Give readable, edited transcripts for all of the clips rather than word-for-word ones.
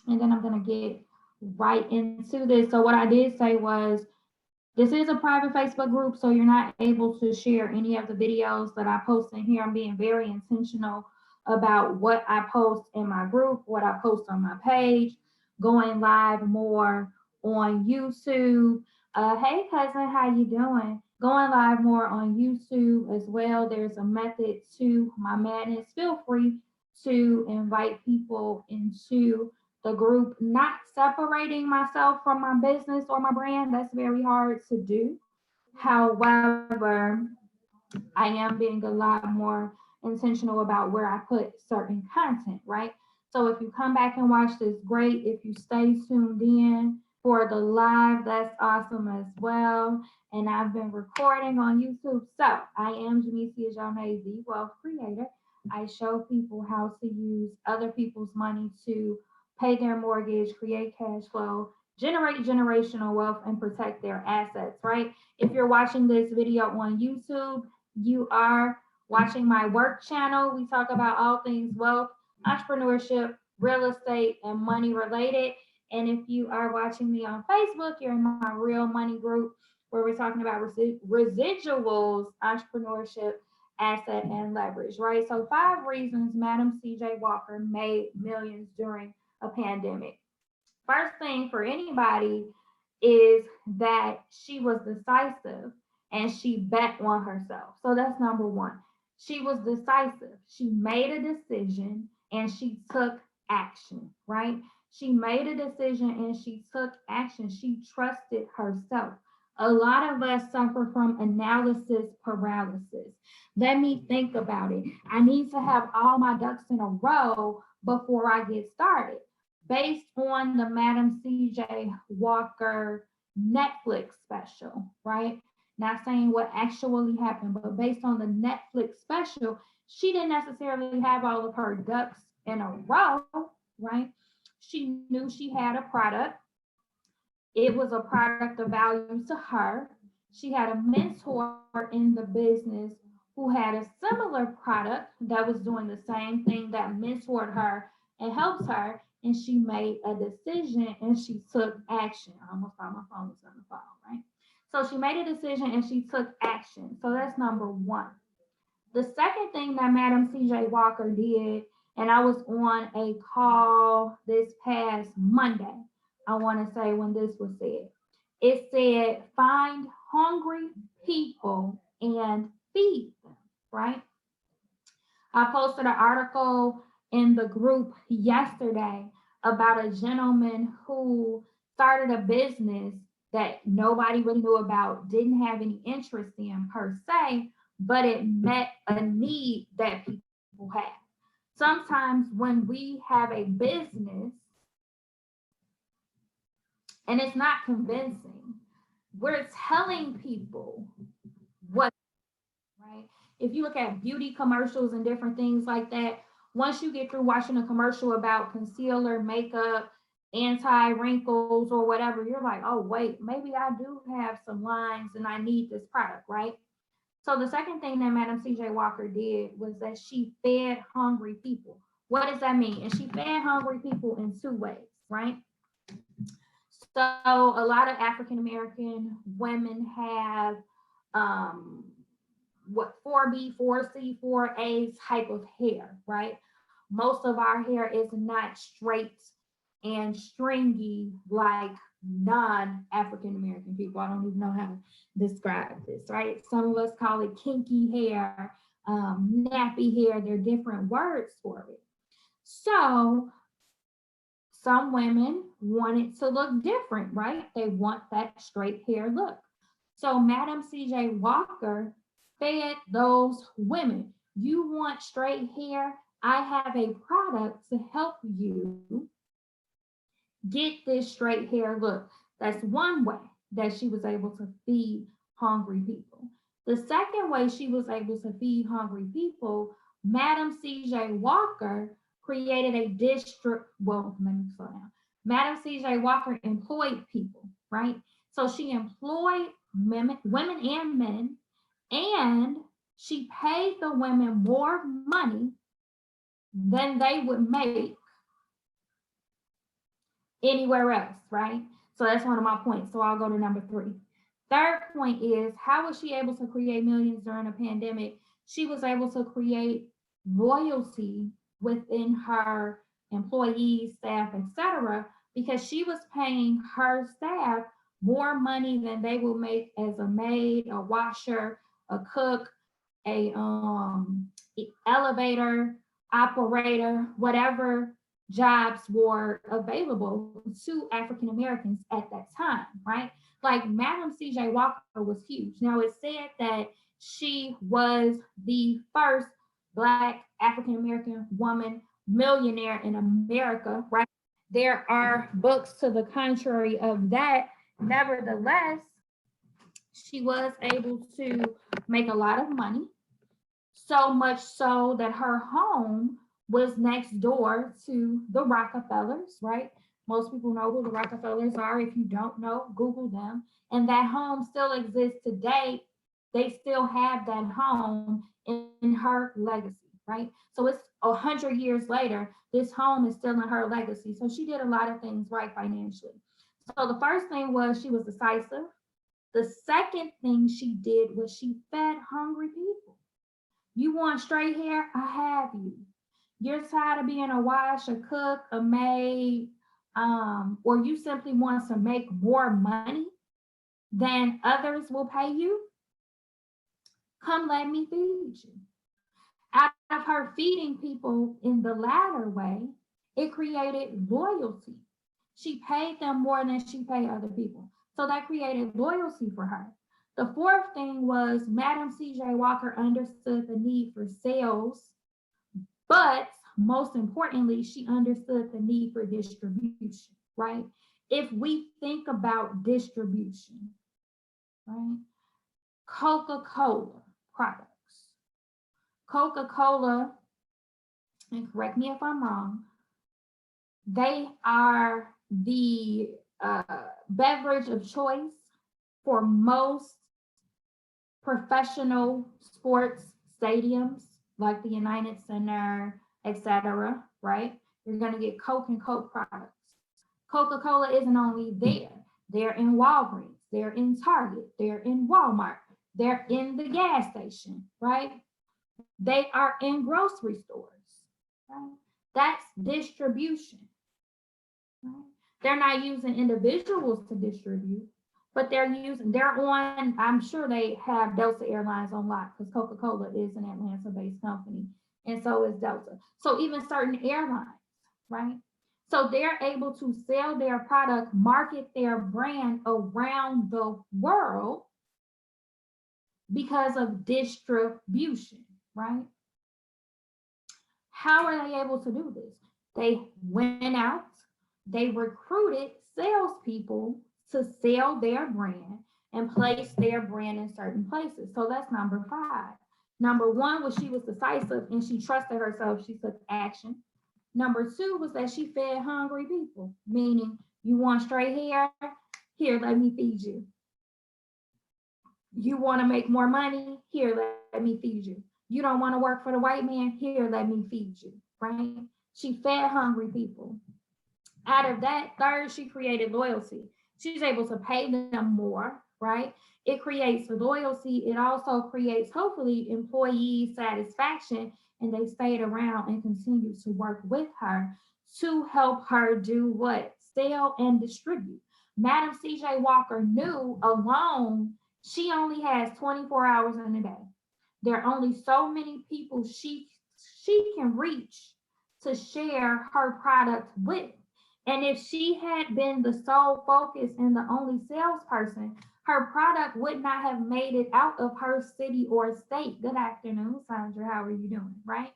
and then I'm going to get right into this. So what I did say was, this is a private Facebook group, so you're not able to share any of the videos that I post in here. I'm being very intentional about what I post in my group, what I post on my page, going live more on YouTube. Hey cousin, how you doing? Going live more on YouTube as well. There's a method to my madness. Feel free to invite people into the group, not separating myself from my business or my brand. That's very hard to do. However, I am being a lot more intentional about where I put certain content, right? So if you come back and watch this, great. If you stay tuned in for the live, that's awesome as well. And I've been recording on YouTube. So I am jamesiajohnai, the wealth creator. I show people how to use other people's money to pay their mortgage, create cash flow, generate generational wealth, and protect their assets, right? If you're watching this video on YouTube, you are watching my work channel. We talk about all things wealth, entrepreneurship, real estate, and money related. And if you are watching me on Facebook, you're in my real money group where we're talking about residuals, entrepreneurship, asset, and leverage, right? So 5 reasons Madam CJ Walker made millions during a pandemic. First thing for anybody is that she was decisive and she bet on herself. So that's number one. She was decisive. She made a decision and she took action, right? She made a decision and she took action. She trusted herself. A lot of us suffer from analysis paralysis. Let me think about it. I need to have all my ducks in a row before I get started, based on the Madam CJ Walker Netflix special, right? Not saying what actually happened, but based on the Netflix special, she didn't necessarily have all of her ducks in a row, right? She knew she had a product. It was a product of value to her. She had a mentor in the business who had a similar product that was doing the same thing, that mentored her and helped her. And she made a decision and she took action. I almost thought my phone was going to fall, right? So she made a decision and she took action. So that's number one. The second thing that Madam CJ Walker did, and I was on a call this past Monday, I want to say when this was said, it said, find hungry people and feed them, right? I posted an article in the group yesterday about a gentleman who started a business that nobody really knew about, didn't have any interest in per se, but it met a need that people have. Sometimes when we have a business and it's not convincing, we're telling people what, right? If you look at beauty commercials and different things like that, once you get through watching a commercial about concealer, makeup, anti wrinkles, or whatever, you're like, oh, wait, maybe I do have some lines and I need this product, right? So the second thing that Madam CJ Walker did was that she fed hungry people. What does that mean? And she fed hungry people in 2 ways, right? So a lot of African American women have what 4B, 4C, 4A type of hair, right? Most of our hair is not straight and stringy like non-African American people. I don't even know how to describe this, right? Some of us call it kinky hair, nappy hair. There are different words for it. So some women want it to look different, right? They want that straight hair look. So Madam CJ Walker fed those women. You want straight hair? I have a product to help you get this straight hair look. That's one way that she was able to feed hungry people. The second way she was able to feed hungry people, Madam CJ Walker created a district. Well, let me slow down. Madam CJ Walker employed people, right? So she employed women and men, and she paid the women more money than they would make anywhere else, right? So that's one of my points. So I'll go to number 3. Third point is, how was she able to create millions during a pandemic? She was able to create loyalty within her employees, staff, etc., because she was paying her staff more money than they will make as a maid, a washer, a cook, a elevator operator, whatever jobs were available to African Americans at that time, right? Like Madam C.J. Walker was huge. Now it said that she was the first Black African American woman millionaire in America, right? There are books to the contrary of that. Nevertheless, she was able to make a lot of money, so much so that her home was next door to the Rockefellers, right? Most people know who the Rockefellers are. If you don't know, Google them. And that home still exists today. They still have that home in her legacy, right? So it's 100 years later, this home is still in her legacy. So she did a lot of things right financially. So the first thing was she was decisive. The second thing she did was she fed hungry people. You want straight hair? I have you. You're tired of being a wash, a cook, a maid, or you simply want to make more money than others will pay you? Come let me feed you. Out of her feeding people in the latter way, it created loyalty. She paid them more than she paid other people. So that created loyalty for her. The fourth thing was Madam C.J. Walker understood the need for sales, but most importantly, she understood the need for distribution, right? If we think about distribution, right? Coca-Cola products. Coca-Cola, and correct me if I'm wrong, they are the beverage of choice for most professional sports stadiums like the United Center, etc., right? You're going to get Coke and Coke products. Coca-Cola isn't only there. They're in Walgreens, they're in Target, they're in Walmart, they're in the gas station, right? They are in grocery stores, right? That's distribution, right? They're not using individuals to distribute, but they're on, I'm sure they have Delta Airlines on lock because Coca-Cola is an Atlanta-based company, and so is Delta. So even certain airlines, right? So they're able to sell their product, market their brand around the world because of distribution, right? How are they able to do this? They went out, they recruited salespeople to sell their brand and place their brand in certain places. So that's number 5. Number 1 was she was decisive and she trusted herself. She took action. Number 2 was that she fed hungry people, meaning you want straight hair? Here, let me feed you. You want to make more money? Here, let me feed you. You don't want to work for the white man? Here, let me feed you, right? She fed hungry people. Out of that, third, she created loyalty. She's able to pay them more, right? It creates loyalty. It also creates, hopefully, employee satisfaction, and they stayed around and continued to work with her to help her do what? Sell and distribute. Madam C.J. Walker knew alone she only has 24 hours in a day. There are only so many people she can reach to share her product with. And if she had been the sole focus and the only salesperson, her product would not have made it out of her city or state. Good afternoon, Sandra. How are you doing? Right?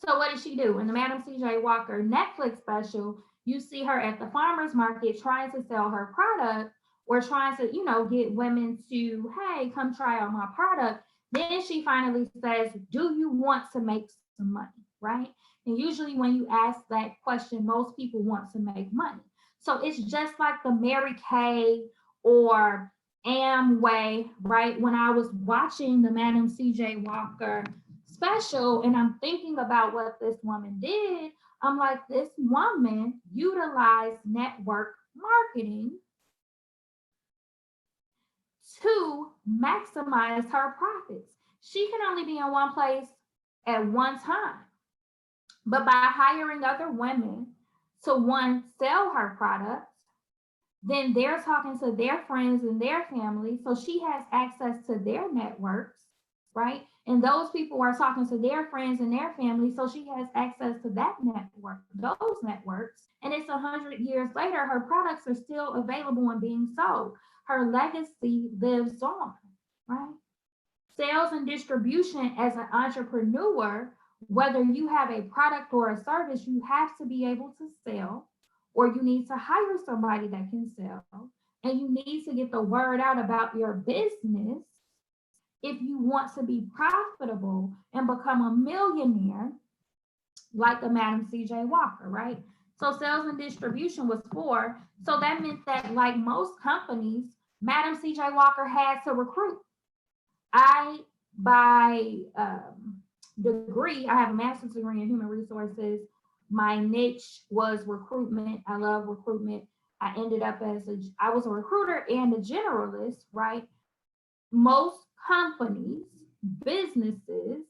So what did she do? In the Madam C.J. Walker Netflix special, you see her at the farmer's market trying to sell her product or trying to, get women to, hey, come try out my product. Then she finally says, do you want to make some money, right? And usually when you ask that question, most people want to make money. So it's just like the Mary Kay or Amway, right? When I was watching the Madam C.J. Walker special and I'm thinking about what this woman did, I'm like, this woman utilized network marketing to maximize her profits. She can only be in one place at one time. But by hiring other women to one, sell her products, then they're talking to their friends and their family. So she has access to their networks, right? And those people are talking to their friends and their family. So she has access to that network, those networks. And it's 100 years later, her products are still available and being sold. Her legacy lives on, right? Sales and distribution as an entrepreneur, whether you have a product or a service, you have to be able to sell, or you need to hire somebody that can sell, and you need to get the word out about your business if you want to be profitable and become a millionaire like a Madam CJ Walker, right? So sales and distribution was 4. So that meant that, like most companies, Madam CJ Walker had to recruit. I, by degree, I have a master's degree in human resources. My niche was recruitment. I love recruitment. I ended up I was a recruiter and a generalist, right? Most companies, businesses,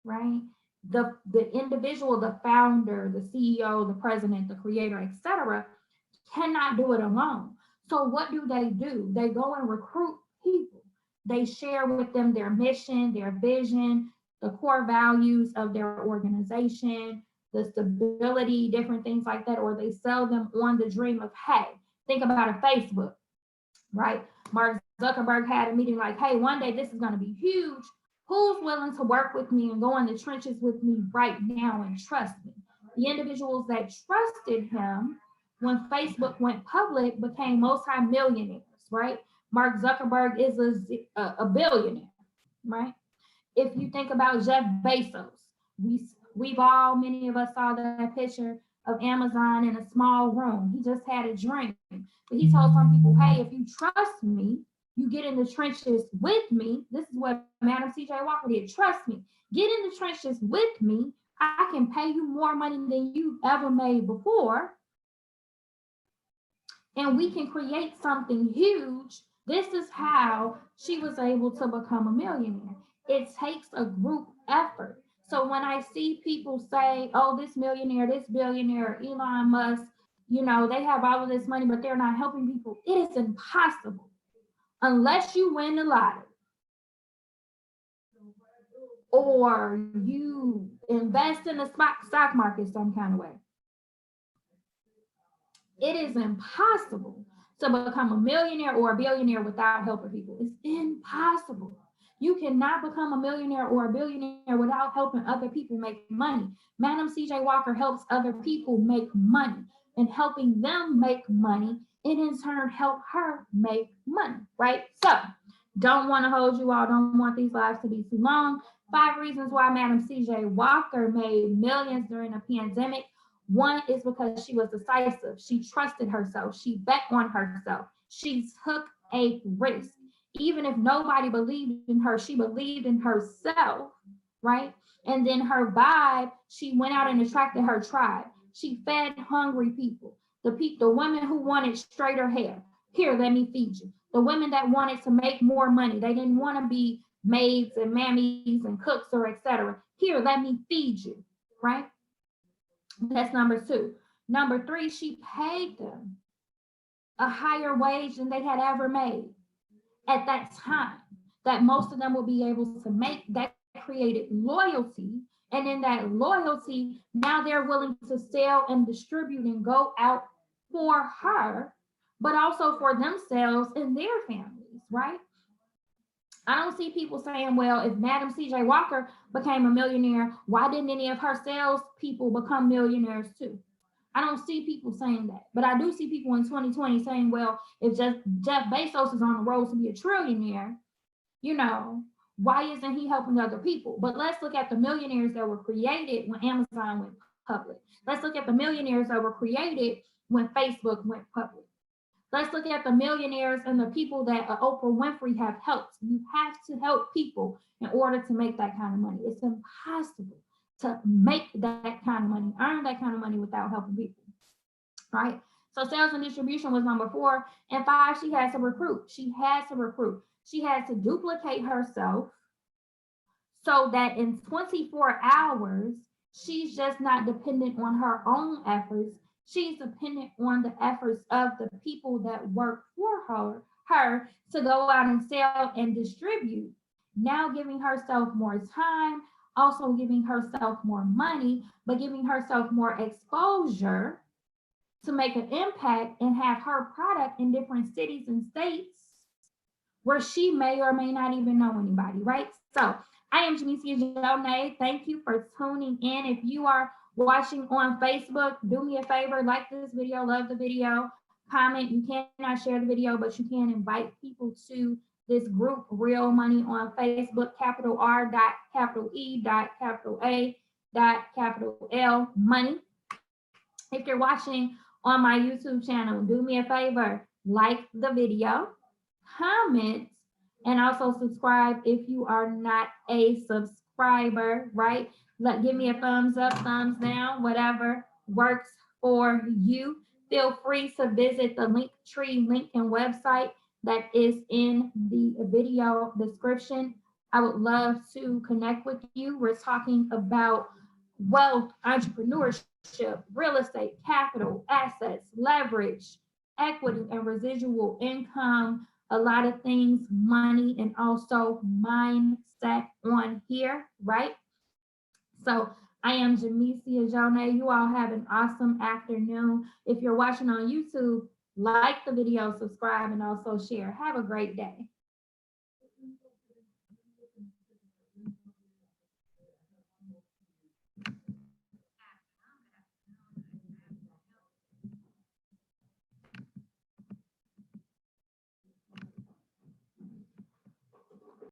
right? The individual, the founder, the CEO, the president, the creator, etc., cannot do it alone. So what do? They go and recruit people. They share with them their mission, their vision, the core values of their organization, the stability, different things like that, or they sell them on the dream of, hey, think about a Facebook, right? Mark Zuckerberg had a meeting like, hey, one day this is going to be huge. Who's willing to work with me and go in the trenches with me right now and trust me? The individuals that trusted him when Facebook went public became multi-millionaires, right? Mark Zuckerberg is a billionaire, right? If you think about Jeff Bezos, we've all, many of us saw that picture of Amazon in a small room. He just had a dream. But he told some people, hey, if you trust me, you get in the trenches with me. This is what Madam CJ Walker did. Trust me. Get in the trenches with me. I can pay you more money than you've ever made before. And we can create something huge. This is how she was able to become a millionaire. It takes a group effort. So when I see people say, oh, this millionaire, this billionaire, Elon Musk, you know, they have all of this money, but they're not helping people. It is impossible unless you win the lottery or you invest in the stock market some kind of way. It is impossible to become a millionaire or a billionaire without helping people. It's impossible. You cannot become a millionaire or a billionaire without helping other people make money. Madam CJ Walker helps other people make money, and helping them make money, it in turn help her make money, right? So don't want to hold you all, don't want these lives to be too long. 5 reasons why Madam CJ Walker made millions during the pandemic. 1 is because she was decisive. She trusted herself. She bet on herself. She took a risk. Even if nobody believed in her, she believed in herself, right? And then her vibe, she went out and attracted her tribe. She fed hungry people. The women who wanted straighter hair. Here, let me feed you. The women that wanted to make more money. They didn't want to be maids and mammies and cooks or etc. Here, let me feed you, right? That's number 2. Number 3, she paid them a higher wage than they had ever made at that time, that most of them will be able to make. That created loyalty. And in that loyalty, now they're willing to sell and distribute and go out for her, but also for themselves and their families, right? I don't see people saying, well, if Madam CJ Walker became a millionaire, why didn't any of her sales people become millionaires too? I don't see people saying that, but I do see people in 2020 saying, well, if Jeff Bezos is on the road to be a trillionaire, you know, why isn't he helping other people? But let's look at the millionaires that were created when Amazon went public. Let's look at the millionaires that were created when Facebook went public. Let's look at the millionaires and the people that Oprah Winfrey have helped. You have to help people in order to make that kind of money. It's impossible to make that kind of money, earn that kind of money without helping people, right? So sales and distribution was number 4. And 5, she has to recruit. She has to recruit. She has to duplicate herself so that in 24 hours, she's just not dependent on her own efforts. She's dependent on the efforts of the people that work for her to go out and sell and distribute. Now giving herself more time, also giving herself more money, but giving herself more exposure to make an impact and have her product in different cities and states where she may or may not even know anybody, right? So I am jamesiajohnai. Thank you for tuning in. If you are watching on Facebook, do me a favor, like this video, love the video, comment. You cannot share the video, but you can invite people to this group, Real Money on Facebook, capital R dot capital E dot capital A dot capital L money. If you're watching on my YouTube channel, do me a favor, like the video, comment, and also subscribe if you are not a subscriber, right? Give me a thumbs up, thumbs down, whatever works for you. Feel free to visit the Linktree link and website that is in the video description. I would love to connect with you. We're talking about wealth, entrepreneurship, real estate, capital, assets, leverage, equity, and residual income, a lot of things, money, and also mindset on here, right? So I am Jamesia Johnai. You all have an awesome afternoon. If you're watching on YouTube, like the video, subscribe, and also share. Have a great day.